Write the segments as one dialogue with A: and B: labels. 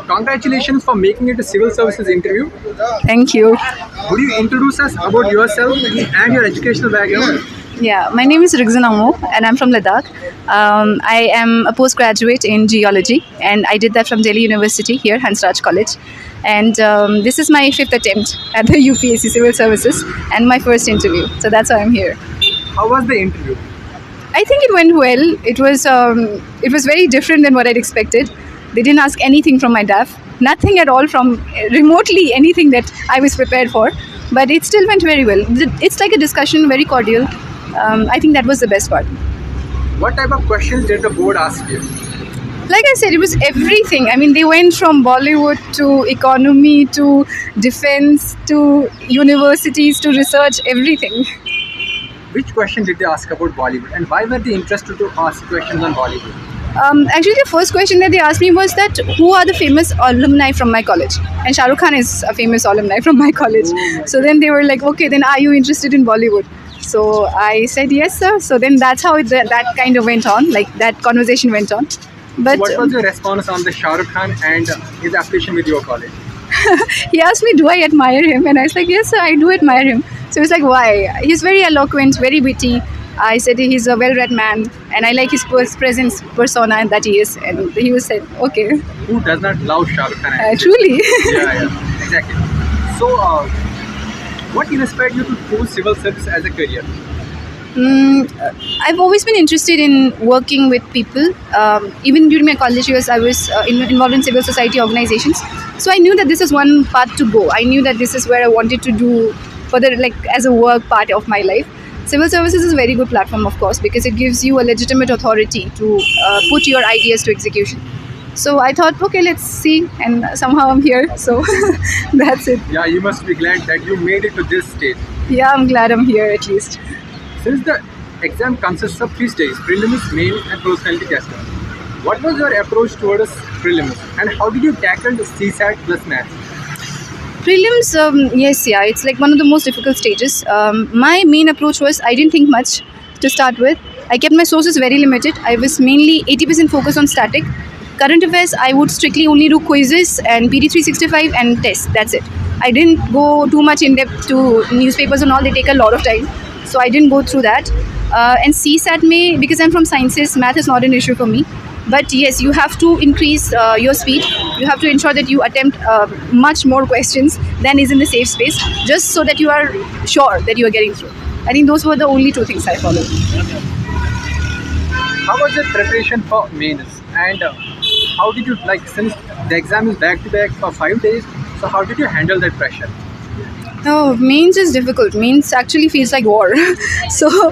A: Congratulations for making it to civil services interview.
B: Thank you.
A: Would you introduce us about yourself and your educational background?
B: Yeah, my name is Rigzan Amo and I'm from Ladakh. I am a postgraduate in geology and I did that from Delhi University here, Hansraj College. And this is my fifth attempt at the UPSC Civil Services and my first interview. So that's why I'm here.
A: How was the interview?
B: I think it went well. It was very different than what I'd expected. They didn't ask anything from my DAF, nothing at all from remotely anything that I was prepared for. But it still went very well. It's like a discussion, very cordial. I think that was the best part.
A: What type of questions did the board ask you?
B: Like I said, it was everything. I mean, they went from Bollywood to economy to defense to universities to research, everything.
A: Which question did they ask about Bollywood, and why were they interested to ask questions on Bollywood?
B: Actually, the first question that they asked me was that who are the famous alumni from my college? And Shah Rukh Khan is a famous alumni from my college. So then they were like, okay, then are you interested in Bollywood? So I said yes, sir. So then that's how that kind of went on, like that conversation went on. But
A: What was your response on the Shah Rukh Khan and his affiliation with your college?
B: he asked me, do I admire him? And I was like, yes, sir, I do admire him. So he was like, why? He's very eloquent, very witty. I said he's a well-read man and I like his presence, persona that he is. And he was said, okay,
A: Who does not love Shah Rukh Khan?
B: truly.
A: Yeah, exactly. So, what inspired you to choose civil service as a career?
B: I've always been interested in working with people. Even during my college years, I was involved in civil society organizations. So I knew that this is one path to go. I knew that this is where I wanted to do further, like as a work part of my life. Civil services is a very good platform, of course, because it gives you a legitimate authority to put your ideas to execution. So I thought, okay, let's see, and somehow I'm here. So that's it.
A: Yeah, you must be glad that you made it to this stage.
B: Yeah, I'm glad I'm here at least.
A: Since the exam consists of 3 stages, prelims, main and personality test, what was your approach towards prelims and how did you tackle the CSAT plus maths?
B: Prelims, yes, yeah, it's like one of the most difficult stages. My main approach was I didn't think much to start with. I kept my sources very limited. I was mainly 80% focused on static. Current affairs, I would strictly only do quizzes and PD 365 and tests. That's it. I didn't go too much in depth to newspapers and all. They take a lot of time, so I didn't go through that. And CSAT may, because I'm from sciences, math is not an issue for me. But yes, you have to increase your speed. You have to ensure that you attempt much more questions than is in the safe space, just so that you are sure that you are getting through. I think those were the only two things I followed.
A: How was your preparation for mains and how did you, like, since the exam is back to back for 5 days, so how did you handle that pressure?
B: Oh, mains is difficult. Mains actually feels like war. So,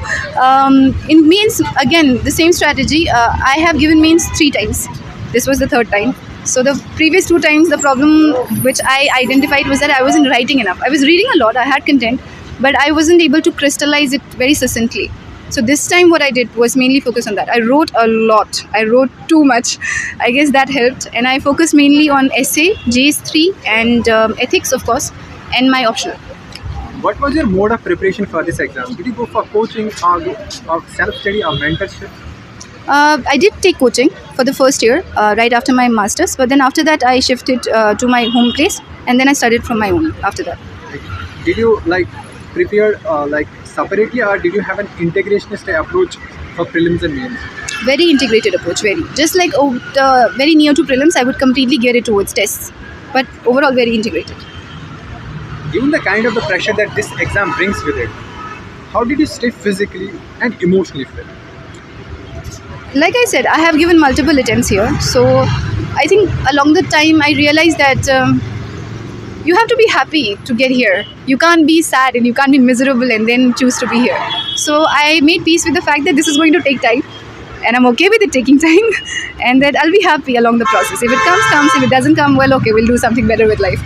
B: in mains, again, the same strategy. I have given mains 3 times. This was the 3rd time. So, the previous 2 times, the problem which I identified was that I wasn't writing enough. I was reading a lot, I had content, but I wasn't able to crystallize it very succinctly. So, this time, what I did was mainly focus on that. I wrote a lot. I wrote too much. I guess that helped. And I focused mainly on essay, JS3, and ethics, of course, and my optional.
A: What was your mode of preparation for this exam? Did you go for coaching or self-study or mentorship?
B: I did take coaching for the first year, right after my master's. But then after that, I shifted to my home place, and then I studied from my own after that.
A: Did you prepare separately or did you have an integrationist approach for prelims and mains?
B: Very integrated approach, very. Just like very near to prelims, I would completely gear it towards tests. But overall, very integrated.
A: Given the kind of the pressure that this exam brings with it, how did you stay physically and emotionally fit?
B: Like I said, I have given multiple attempts here. So I think along the time, I realized that you have to be happy to get here. You can't be sad and you can't be miserable and then choose to be here. So I made peace with the fact that this is going to take time. And I'm okay with it taking time. And that I'll be happy along the process. If it comes, comes. If it doesn't come, well, okay, we'll do something better with life.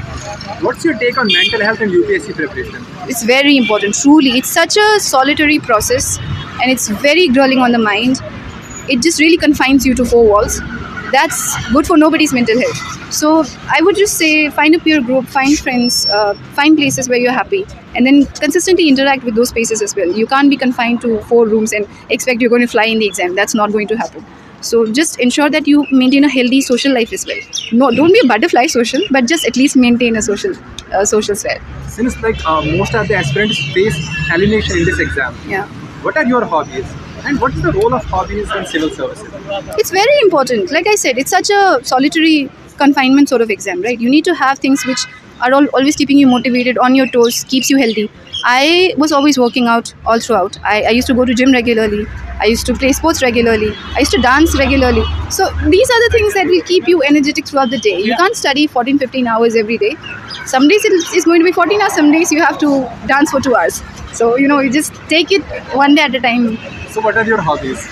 A: What's your take on mental health and UPSC preparation?
B: It's very important, truly. It's such a solitary process and it's very grueling on the mind. It just really confines you to 4 walls. That's good for nobody's mental health. So I would just say find a peer group, find friends, find places where you're happy, and then consistently interact with those spaces as well. You can't be confined to 4 rooms and expect you're going to fly in the exam. That's not going to happen. So just ensure that you maintain a healthy social life as well. No, don't be a butterfly social, but just at least maintain a social sphere.
A: Since most of the aspirants face alienation in this exam,
B: Yeah.
A: what are your hobbies? And what is the role of hobbies in civil services?
B: It's very important. Like I said, it's such a solitary confinement sort of exam, right? You need to have things which are always keeping you motivated, on your toes, keeps you healthy. I was always working out all throughout. I used to go to gym regularly. I used to play sports regularly. I used to dance regularly. So these are the things that will keep you energetic throughout the day. You can't study 14, 15 hours every day. Some days it's going to be 14 hours. Some days you have to dance for 2 hours. So, you just take it one day at a time.
A: So what are your hobbies?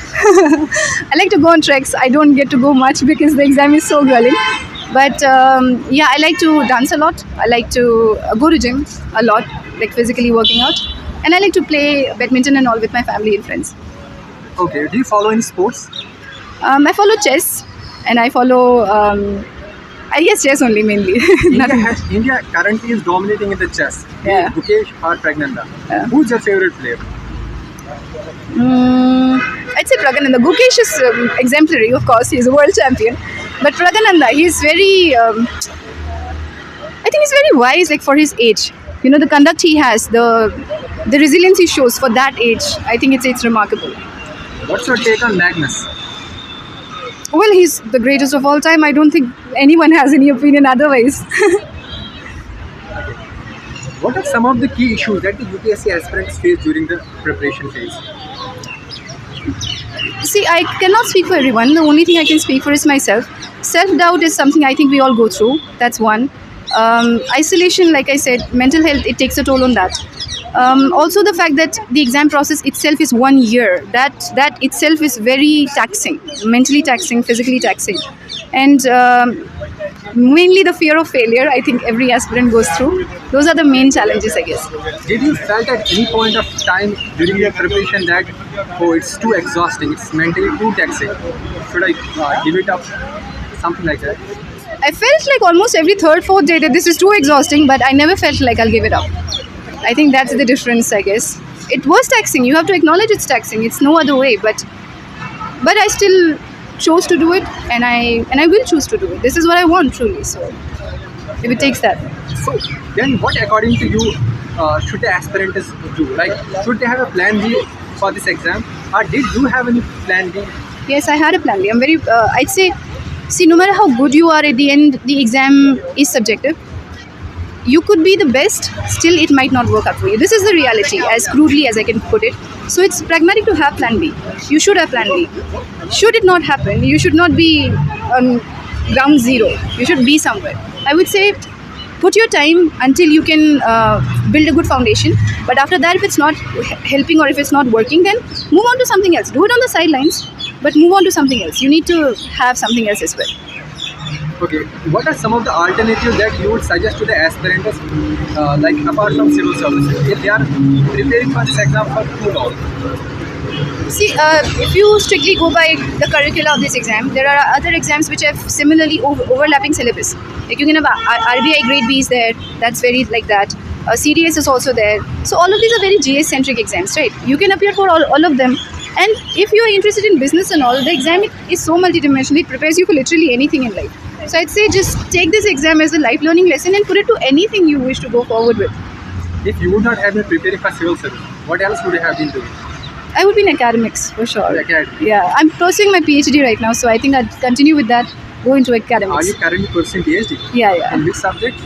B: I like to go on treks. I don't get to go much because the exam is so grueling. But yeah, I like to dance a lot. I like to go to gym a lot, like physically working out. And I like to play badminton and all with my family and friends.
A: Okay, do you follow any sports?
B: I follow chess and I follow, I guess chess only mainly. Nothing much.
A: India currently is dominating in the chess.
B: Yeah.
A: Gukesh or Pragnanda.
B: Yeah.
A: Who's your favorite player?
B: I'd say Pragananda. Gukesh is exemplary, of course. He's a world champion. But Pragananda, he's very, I think he's very wise, like for his age. The conduct he has, the resilience he shows for that age, I think it's remarkable.
A: What's your take on Magnus?
B: Well, he's the greatest of all time. I don't think anyone has any opinion otherwise.
A: What are some of the key issues that the UPSC aspirants face during the preparation phase?
B: See, I cannot speak for everyone. The only thing I can speak for is myself. Self-doubt is something I think we all go through. That's one. Isolation, like I said, mental health, it takes a toll on that. Also, the fact that the exam process itself is 1 year, that itself is very taxing, mentally taxing, physically taxing. And mainly the fear of failure, I think every aspirant goes through. Those are the main challenges, I guess.
A: Did you felt at any point of time during your preparation that, oh, it's too exhausting, it's mentally too taxing, should I give it up? Something like that.
B: I felt like almost every third, fourth day that this is too exhausting, but I never felt like I'll give it up. I think that's the difference, I guess. It was taxing. You have to acknowledge it's taxing. It's no other way. But I still chose to do it, and I will choose to do it. This is what I want, truly. So if it takes that.
A: So then what according to you should the aspirants do? Like, should they have a plan B for this exam? Or did you have any plan B?
B: Yes, I had a plan B. I'm very, I'd say, see, no matter how good you are at the end, the exam is subjective. You could be the best, still it might not work out for you. This is the reality, as crudely as I can put it. So it's pragmatic to have plan B. You should have plan B. Should it not happen, you should not be on ground zero. You should be somewhere. I would say put your time until you can build a good foundation. But after that, if it's not helping or if it's not working, then move on to something else. Do it on the sidelines, but move on to something else. You need to have something else as well.
A: Okay, what are some of the alternatives that you would suggest to the aspirants, like apart from civil services, if they are preparing for this exam for too long?
B: See, if you strictly go by the curricula of this exam, there are other exams which have similarly overlapping syllabus. Like you can have RBI grade B is there, that's very like that. CDS is also there. So all of these are very GS-centric exams, right? You can appear for all of them. And if you are interested in business and all, the exam is so multidimensional, it prepares you for literally anything in life. So I'd say just take this exam as a life learning lesson and put it to anything you wish to go forward with.
A: If you would not have been preparing for civil service, what else would you have been doing?
B: I would be in academics for sure.
A: Academics.
B: Yeah, I'm pursuing my PhD right now, so I think I'd continue with that, go into academics.
A: Are you currently pursuing PhD?
B: Yeah.
A: In which subject?